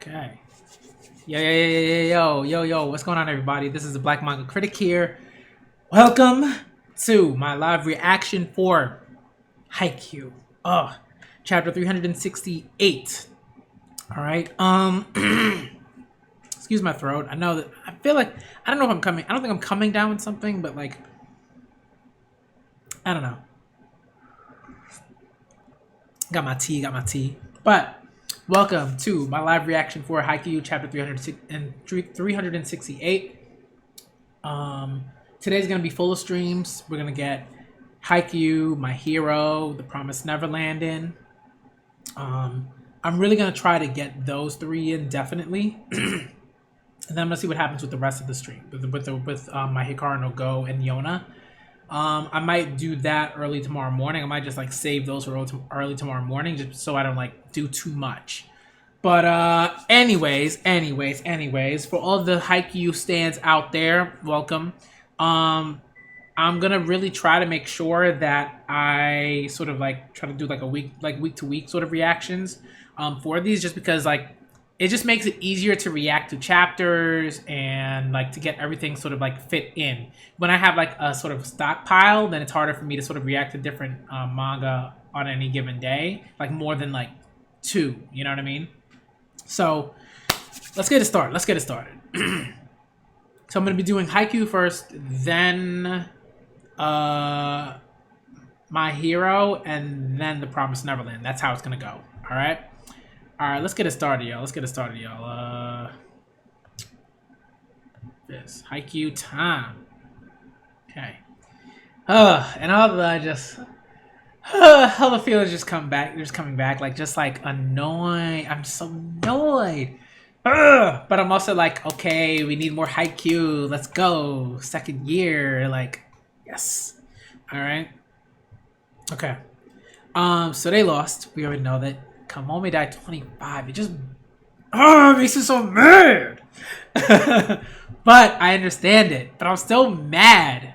Okay. Yo, what's going on, everybody? This is the Black Manga Critic here. Welcome to my live reaction for Haikyu. Oh, chapter 368. All right. Excuse my throat. I know that I feel like I don't know if I'm coming. I don't think I'm coming down with something, but like I don't know. Got my tea. But welcome to my live reaction for Haikyu chapter 368. Today's gonna be full of streams. We're gonna get Haikyu, My Hero, The Promised Neverland in. I'm really gonna try to get those three in definitely, and then I'm gonna see what happens with the rest of the stream with My Hikaru no Go and Yona. I might do that early tomorrow morning. I might just like save those for early tomorrow morning, just so I don't like do too much. But anyways, for all the Haikyu stands out there, welcome. I'm gonna really try to make sure that I sort of like try to do like a week to week sort of reactions for these, just because like it just makes it easier to react to chapters and like to get everything sort of like fit in. When I have like a sort of stockpile, then it's harder for me to sort of react to different manga on any given day, like more than like two. You know what I mean? So let's get it started. So I'm gonna be doing Haikyu first, then My Hero, and then The Promised Neverland. That's how it's gonna go. All right. Let's get it started, y'all. This Haikyu time. Okay. And all the feelings just come back. Just coming back, like just like annoyed. I'm so annoyed. But I'm also like, okay, we need more Haikyu. Let's go. Second year, like, yes. All right. Okay. So they lost. We already know that. Kamome died 25. It just makes me so mad. But I understand it. But I'm still mad.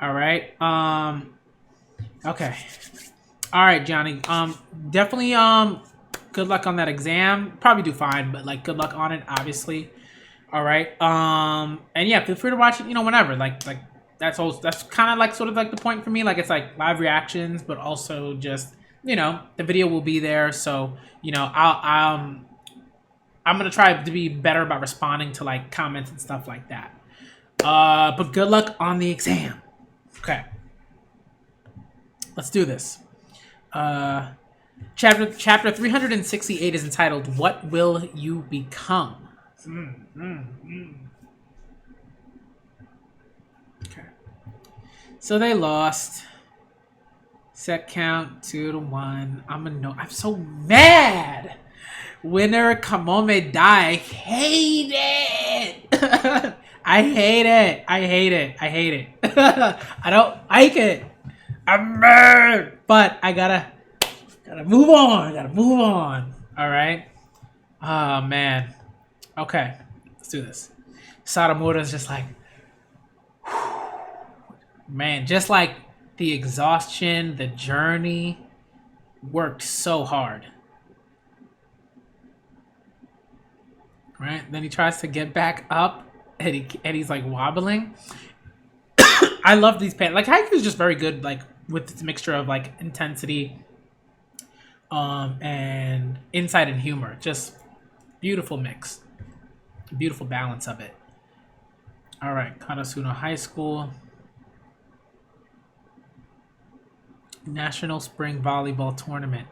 All right. Okay. All right, Johnny. Definitely. Good luck on that exam. Probably do fine, but like, good luck on it. Obviously. All right. And yeah, feel free to watch it. You know, whenever. Like that's kind of like sort of like the point for me. Like it's like live reactions, but also just, you know, the video will be there. So, you know, I'm gonna try to be better about responding to like comments and stuff like that. But good luck on the exam. Okay. Let's do this. Chapter 368 is entitled "What Will You Become?" Okay. So they lost. Set count 2-1. I'm so mad. Winner Kamome die. I hate it. I hate it. I don't like it. I'm mad. But I gotta move on. All right. Oh man. Okay. Let's do this. Sadamoto's just like, man, just like the exhaustion, the journey, worked so hard. Right? Then he tries to get back up, and he's like wobbling. I love these panels. Like Haikyu is just very good, like with this mixture of like intensity, and insight and humor. Just beautiful mix, beautiful balance of it. All right, Karasuno High School. National Spring Volleyball Tournament.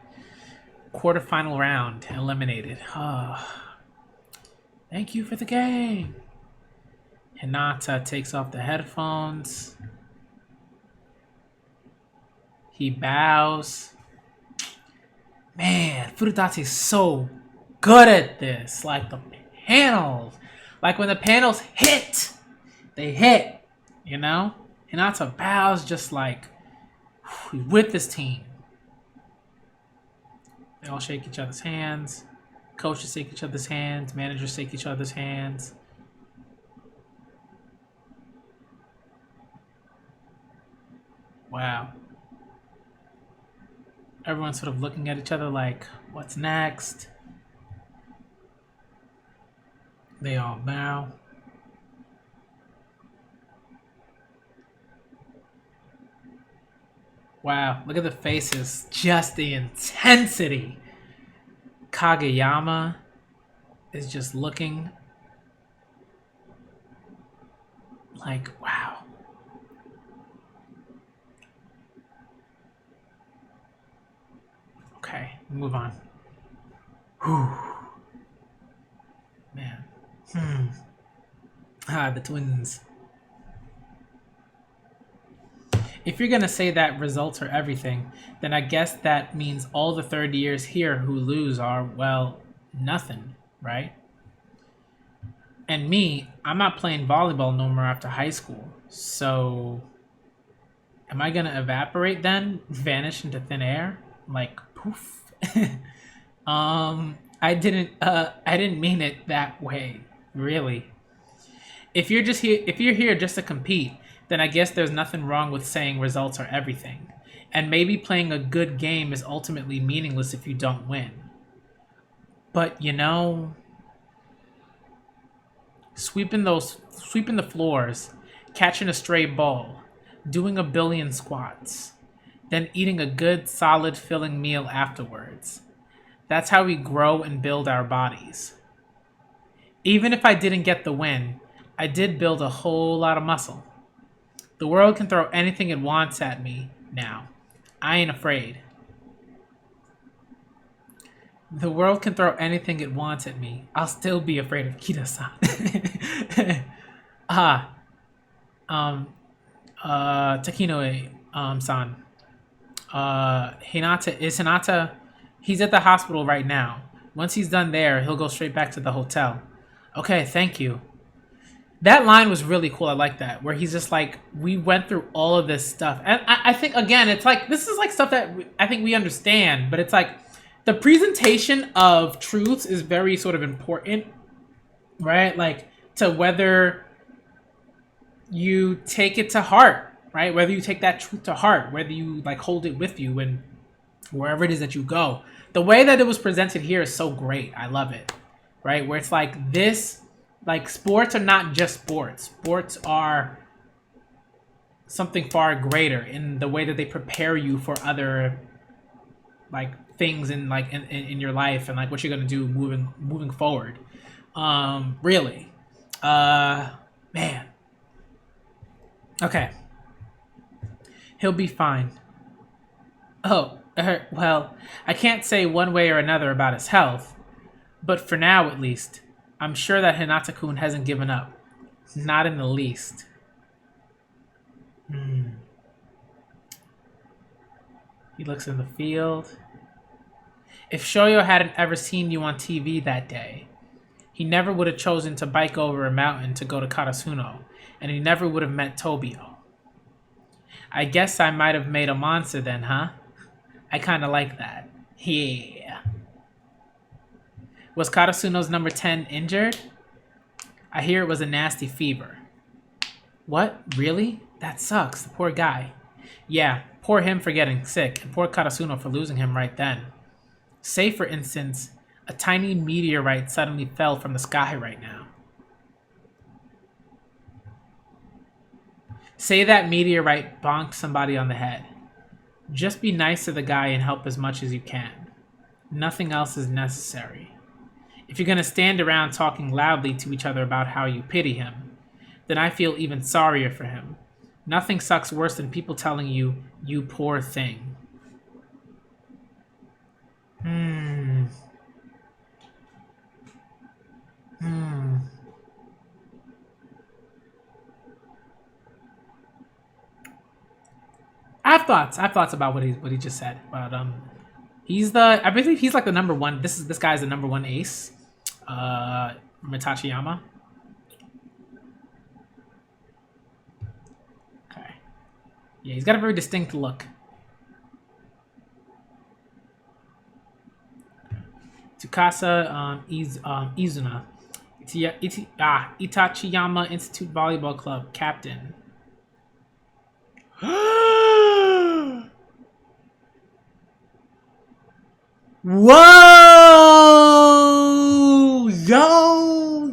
Quarterfinal round. Eliminated. Thank you for the game. Hinata takes off the headphones. He bows. Man, Furudate's so good at this. Like the panels. Like when the panels hit, they hit. You know? Hinata bows just like with this team. They all shake each other's hands. Coaches shake each other's hands. Managers shake each other's hands. Wow. Everyone's sort of looking at each other like, what's next? They all bow. Wow, look at the faces. Just the intensity. Kageyama is just looking like, wow. Okay, move on. Whew. Man. The twins. If you're gonna say that results are everything, then I guess that means all the third years here who lose are, well, nothing, right? And me, I'm not playing volleyball no more after high school. So, am I gonna evaporate then? Vanish into thin air? Like poof. I didn't mean it that way, really. If you're here just to compete, then I guess there's nothing wrong with saying results are everything. And maybe playing a good game is ultimately meaningless if you don't win. But you know, sweeping the floors, catching a stray ball, doing a billion squats, then eating a good solid filling meal afterwards. That's how we grow and build our bodies. Even if I didn't get the win, I did build a whole lot of muscle. The world can throw anything it wants at me now. I ain't afraid. The world can throw anything it wants at me. I'll still be afraid of Kida-san. ah, Takinoe, san. Hinata, he's at the hospital right now. Once he's done there, he'll go straight back to the hotel. Okay, thank you. That line was really cool. I like that, where he's just like, we went through all of this stuff. And I think, again, it's like, this is like stuff that I think we understand, but it's like, the presentation of truths is very sort of important, right? Like, to whether you take it to heart, right? Whether you take that truth to heart, whether you like hold it with you and wherever it is that you go. The way that it was presented here is so great. I love it, right? Where it's like this, like sports are not just sports. Sports are something far greater in the way that they prepare you for other like things in like in your life and like what you're gonna do moving forward. Really, man. Okay, he'll be fine. Oh, well, I can't say one way or another about his health, but for now at least, I'm sure that Hinata-kun hasn't given up. Not in the least. He looks in the field. If Shoyo hadn't ever seen you on TV that day, he never would have chosen to bike over a mountain to go to Karasuno, and he never would have met Tobio. I guess I might have made a monster then, huh? I kinda like that. Yeah. Was Karasuno's number 10 injured? I hear it was a nasty fever. What? Really? That sucks. The poor guy. Yeah, poor him for getting sick, and poor Karasuno for losing him right then. Say, for instance, a tiny meteorite suddenly fell from the sky right now. Say that meteorite bonked somebody on the head. Just be nice to the guy and help as much as you can. Nothing else is necessary. If you're going to stand around talking loudly to each other about how you pity him, then I feel even sorrier for him. Nothing sucks worse than people telling you, you poor thing. I have thoughts. I have thoughts about what he just said. But I believe he's like the number one. This guy's the number one ace. Mitachiyama. Okay. Yeah, he's got a very distinct look. Tsukasa Izuna. Itachiyama Institute Volleyball Club captain. Whoa! Yo!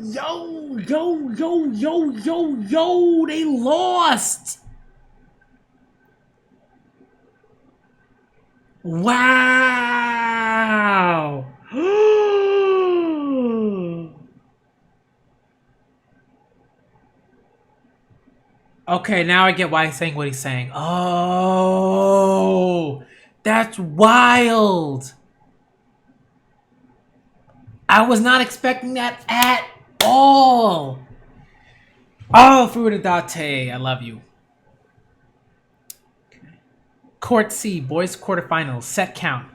lost. Wow. Okay, now I get why he's saying what he's saying. Oh, that's wild. I was not expecting that at all. Oh, Furudate, I love you. Court C, boys quarterfinals, set count.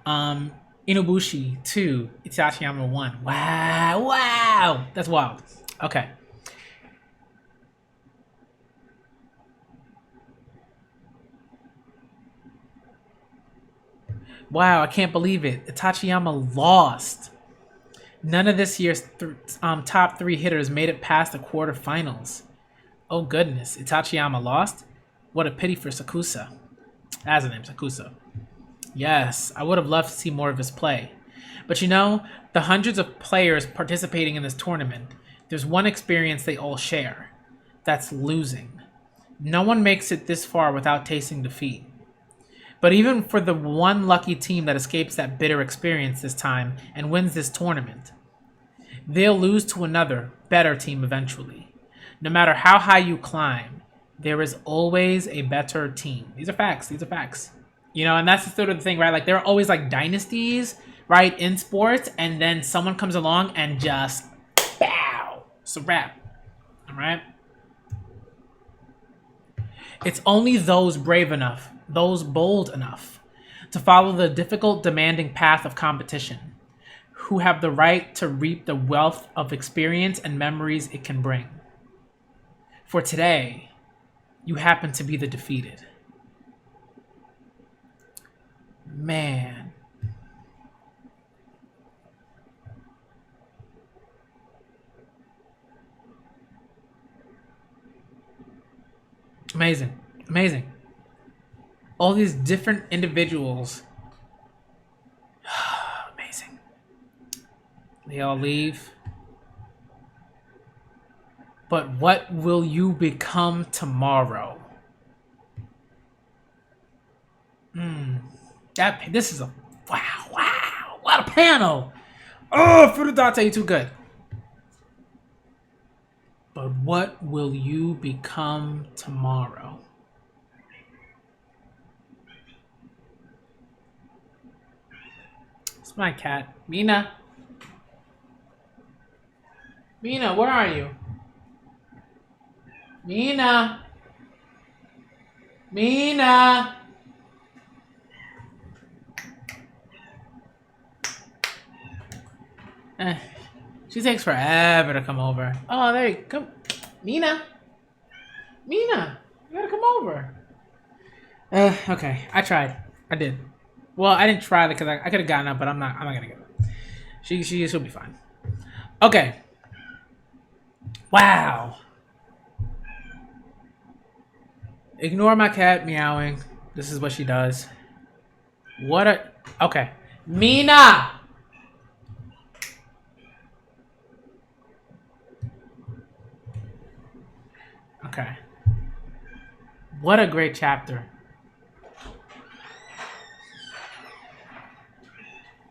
Inobushi 2, Itachiyama 1. Wow. That's wild. Okay. Wow, I can't believe it. Itachiyama lost. None of this year's top 3 hitters made it past the quarterfinals. Oh goodness, Itachiyama lost? What a pity for Sakusa. That's the name, Sakusa. Yes, I would have loved to see more of his play. But you know, the hundreds of players participating in this tournament, there's one experience they all share. That's losing. No one makes it this far without tasting defeat. But even for the one lucky team that escapes that bitter experience this time and wins this tournament, they'll lose to another, better team eventually. No matter how high you climb, there is always a better team. These are facts. You know, and that's the sort of the thing, right? Like, there are always, like, dynasties, right, in sports, and then someone comes along and just, bow. It's a wrap. All right? It's only those brave enough, those bold enough, to follow the difficult, demanding path of competition, who have the right to reap the wealth of experience and memories it can bring. For today, you happen to be the defeated. Man. Amazing. All these different individuals. Amazing. They all leave. But what will you become tomorrow? This is a wow. What a panel. Oh, Furudate, you too good. But what will you become tomorrow? It's my cat. Mina, where are you? Mina. She takes forever to come over. Oh, there you come. Mina, you gotta come over. Okay, I tried. I did. Well, I didn't try because I could have gotten up, but I'm not gonna get up. She'll be fine. Okay. Wow. Ignore my cat meowing. This is what she does. Okay. Mina! Okay. What a great chapter.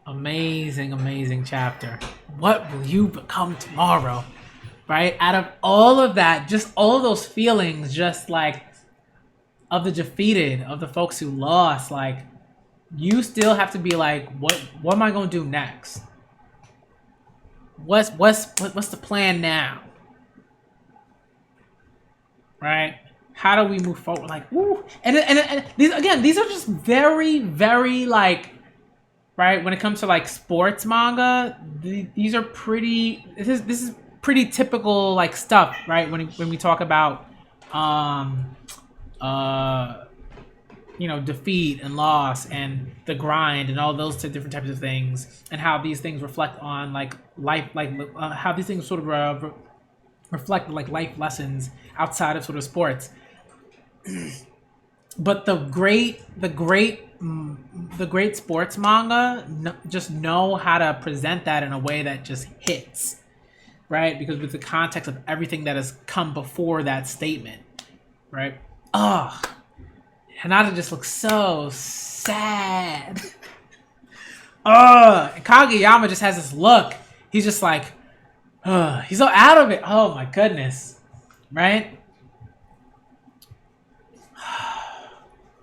Amazing chapter. What will you become tomorrow? Right? Out of all of that, just all of those feelings, just like of the defeated, of the folks who lost, like, you still have to be like, what am I gonna do next? What's the plan now? Right? How do we move forward? Like, woo. And these are just very like, right, when it comes to like sports manga, these are pretty. This is pretty typical like stuff, right? When we talk about defeat and loss and the grind and all those different types of things, and how these things reflect on like life, like how these things sort of reflect like life lessons outside of sort of sports. But the great sports manga just know how to present that in a way that just hits, right? Because with the context of everything that has come before that statement, right? Oh, Hinata just looks so sad. And Kageyama just has this look. He's just like, he's so out of it. Oh my goodness, right?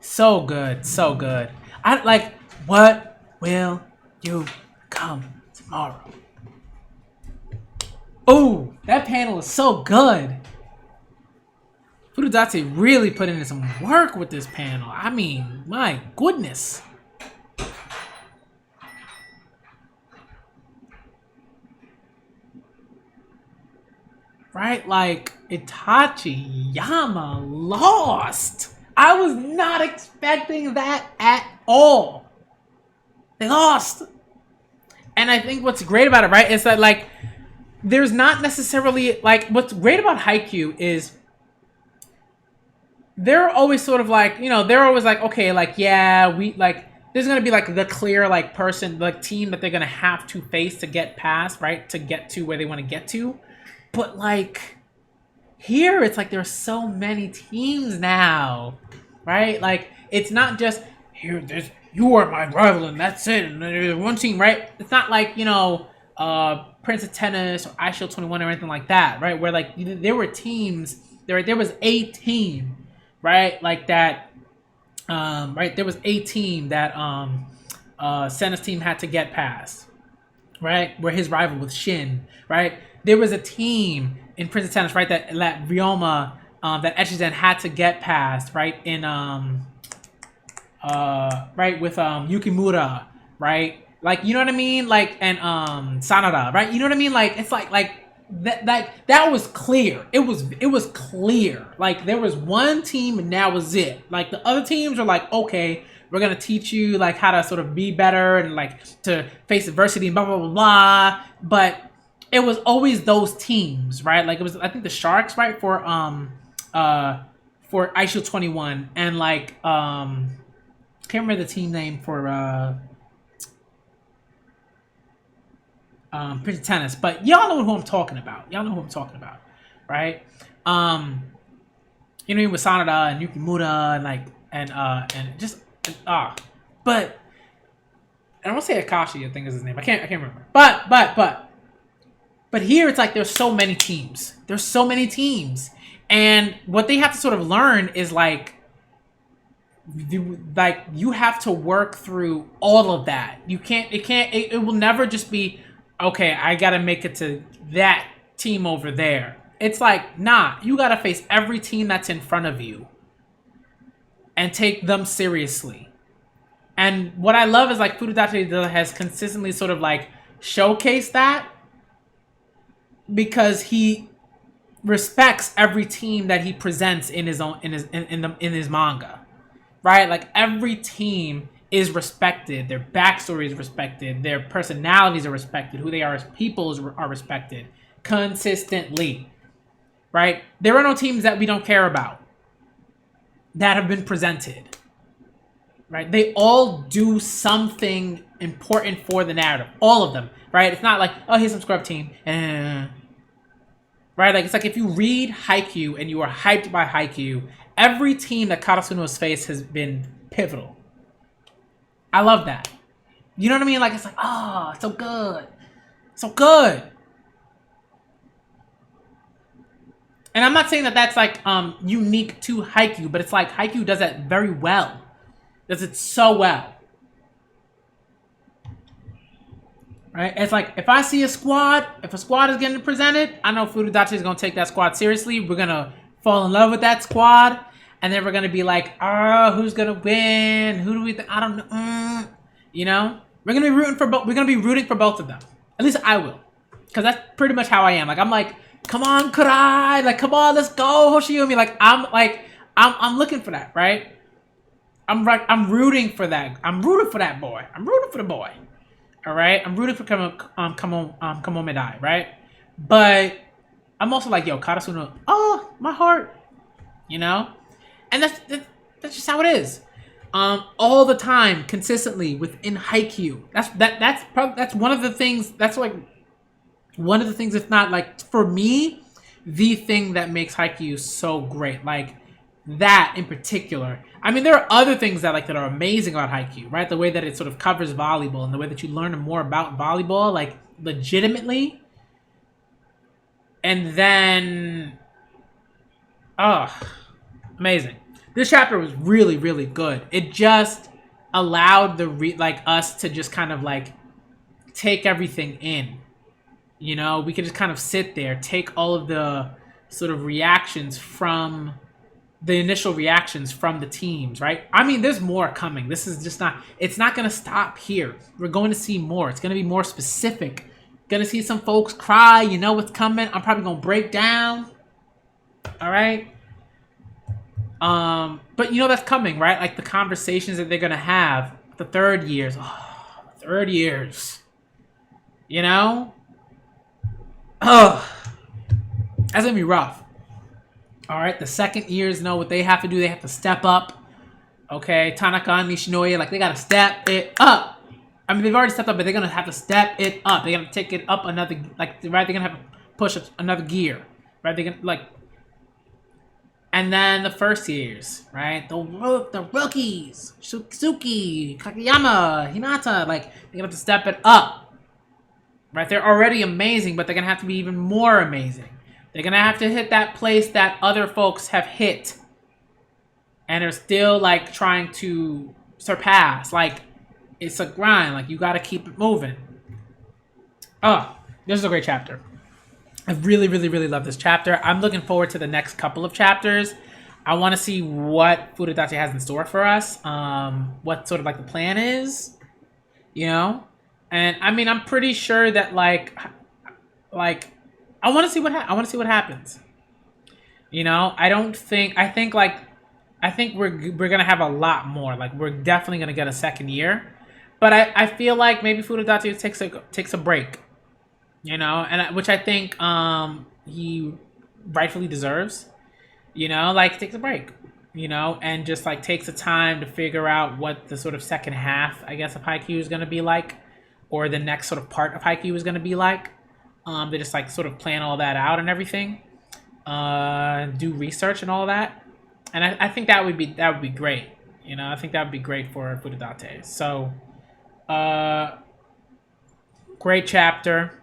So good, so good. I like. What will you come tomorrow? Oh, that panel is so good. Furudate really put in some work with this panel. I mean, my goodness. Right? Like, Itachi Yama lost. I was not expecting that at all. They lost. And I think what's great about it, right, is that, like, there's not necessarily, like, what's great about Haikyu is they're always sort of like, you know, they're always like, okay, like, yeah, we, like, there's going to be, like, the clear, like, person, like, team that they're going to have to face to get past, right, to get to where they want to get to. But, like, here, it's like there's so many teams now, right? Like, it's not just, here, there's, you are my rival, and that's it, and there's one team, right? It's not like, you know, Prince of Tennis or iShield 21 or anything like that, right? Where, like, there were teams, there was a team, right? Like that, right? There was a team that Senna's team had to get past, right? Where his rival was Shin, right? There was a team in Prince of Tennis, right? That Ryoma, that Echizen had to get past, right? In right with Yukimura, right? Like, you know what I mean? Like, and Sanada, right? You know what I mean? Like, it's like that was clear. It was clear. Like, there was one team and that was it. Like, the other teams are like, okay, we're gonna teach you like how to sort of be better and like to face adversity and blah blah blah blah. But it was always those teams, right? Like, it was, I think, the Sharks, right, for iShield 21, and like can't remember the team name for Prince of Tennis, but y'all know who I'm talking about. Y'all know who I'm talking about, right? You know, with Sanada and Yukimura and like and just but and I want to say Akashi, I think is his name. I can't remember. But here it's like there's so many teams. There's so many teams, and what they have to sort of learn is like you have to work through all of that. You can't. It will never just be, okay, I gotta make it to that team over there. It's like, nah, you gotta face every team that's in front of you and take them seriously. And what I love is like Furudate has consistently sort of like showcased that, because he respects every team that he presents in his own in his manga, right? Like, every team is respected, their backstory is respected, their personalities are respected, who they are as people are respected consistently, right? There are no teams that we don't care about that have been presented, right? They all do something important for the narrative, all of them, right? It's not like, oh, here's some scrub team, right? Like, it's like if you read Haikyu and you are hyped by Haikyu, every team that Karasuno has faced has been pivotal. I love that. You know what I mean? Like, it's like, oh, so good. So good. And I'm not saying that that's like unique to Haikyu, but it's like Haikyu does that very well. Does it so well. Right? It's like, if I see a squad, if a squad is getting presented, I know Furudate is going to take that squad seriously. We're going to fall in love with that squad. And then we're going to be like, who's going to win? Who do we think? I don't know. You know? We're going to be rooting for both. We're going to be rooting for both of them. At least I will. Because that's pretty much how I am. Like, I'm like, come on, Kurai. Like, come on, let's go, Hoshiyumi. I'm looking for that, right? I'm rooting for that. I'm rooting for that boy. I'm rooting for the boy. All right, I'm rooting for Kamomedai, right? But I'm also like, yo, Karasuno, oh, my heart, you know, and that's just how it is. All the time, consistently within Haikyu. That's one of the things. That's like one of the things. If not like, for me, the thing that makes Haikyu so great. Like, that in particular. I mean, there are other things that that are amazing about Haikyu, right? The way that it sort of covers volleyball and the way that you learn more about volleyball, like legitimately. And then, oh, amazing. This chapter was really, really good. It just allowed us to just kind of take everything in. You know, we could just kind of sit there, take all of the sort of reactions from the initial reactions from the teams, right? I mean, there's more coming. This is just not, it's not going to stop here. We're going to see more. It's going to be more specific. Going to see some folks cry. You know what's coming. I'm probably going to break down. All right. But you know that's coming, right? Like the conversations that they're going to have the third years. Oh, third years. You know? Oh, that's going to be rough. All right, the second years know what they have to do. They have to step up. Okay, Tanaka and Nishinoya, they got to step it up. I mean, they've already stepped up, but they're going to have to step it up. They're going to take it up another, right? They're going to have to push up another gear, right? They're going to, and then the first years, right? The rookies, Suzuki, Kakayama, Hinata, they're going to have to step it up, right? They're already amazing, but they're going to have to be even more amazing. They're going to have to hit that place that other folks have hit. And they're still, trying to surpass. It's a grind. You got to keep it moving. Oh, this is a great chapter. I really, really, really love this chapter. I'm looking forward to the next couple of chapters. I want to see what Furudate has in store for us. What sort of, the plan is. You know? And, I mean, I'm pretty sure that, I want to see what happens. You know, I think we're gonna have a lot more. We're definitely gonna get a second year, but I feel like maybe Furudate takes a break. You know, and which I think he rightfully deserves. You know, takes a break. You know, and just takes the time to figure out what the sort of second half, I guess, of Haikyu is gonna be like, or the next sort of part of Haikyu is gonna be like. They just sort of plan all that out and everything, do research and all that, and I think that would be great. You know, I think that would be great for Furudate. So, great chapter.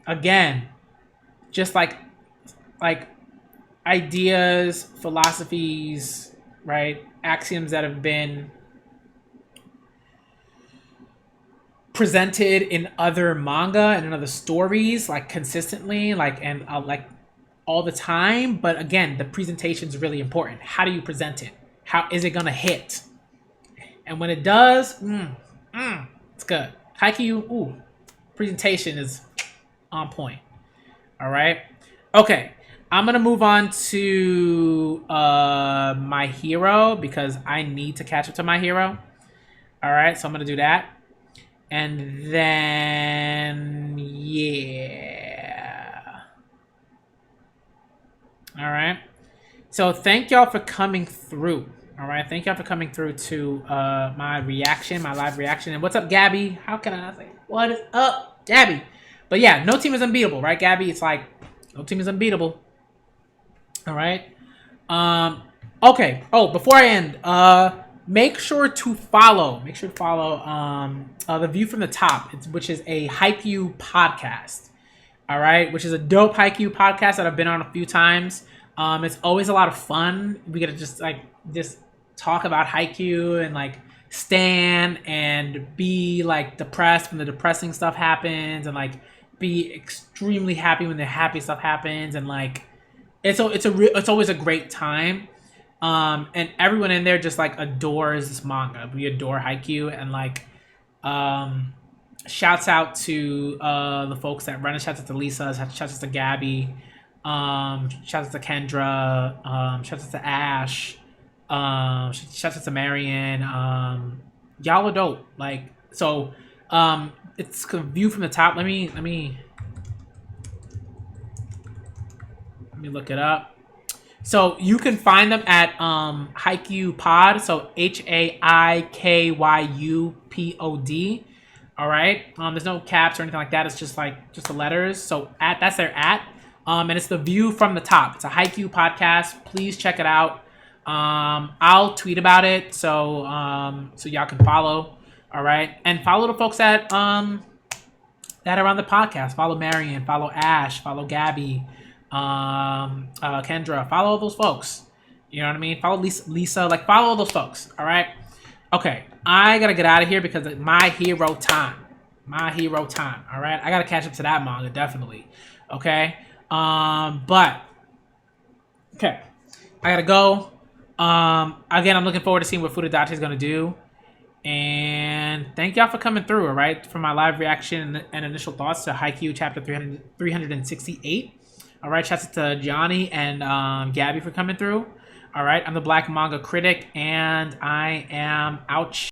Again, just like ideas, philosophies, right? Axioms that have been presented in other manga and in other stories consistently and all the time, but again, the presentation is really important. How do you present it? How is it gonna hit? And when it does, it's good. Haikyu, presentation is on point. All right, okay, I'm gonna move on to My Hero because I need to catch up to My Hero. All right, so I'm gonna do that. And then, yeah. All right. So thank y'all for coming through. All right. Thank y'all for coming through to my live reaction. And what's up, Gabby? How can I say, what is up, Gabby? But yeah, no team is unbeatable, right, Gabby? It's no team is unbeatable. All right. Okay. Oh, before I end, make sure to follow The View from the Top, which is a Haikyu podcast. All right, which is a dope Haikyu podcast that I've been on a few times. It's always a lot of fun. We get to just talk about Haikyu and stand and be depressed when the depressing stuff happens, and be extremely happy when the happy stuff happens, and it's always a great time. And everyone in there just adores this manga. We adore Haikyu, and shouts out to the folks that run it. Shouts out to Lisa. Shouts out to Gabby. Shouts out to Kendra. Shouts out to Ash. Shouts out to Marion. Y'all are dope. It's a View from the Top. Let me look it up. So you can find them at Haikyu Pod. So HAIKYUPOD. All right. There's no caps or anything like that. It's just the letters. So that's their at. And it's the View from the Top. It's a Haikyu podcast. Please check it out. I'll tweet about it so y'all can follow. All right, and follow the folks that are on the podcast. Follow Marion. Follow Ash. Follow Gabby. Kendra. Follow all those folks. You know what I mean? Follow Lisa. Like, follow all those folks. All right. Okay, I gotta get out of here because it's my hero time. My hero time. All right, I gotta catch up to that manga definitely. Okay. But okay, I gotta go. Again, I'm looking forward to seeing what Fudadachi is gonna do. And thank y'all for coming through, all right, for my live reaction and initial thoughts to Haikyu chapter 368. All right, shouts to Johnny and Gabby for coming through. All right, I'm the Black Manga Critic, and I am out.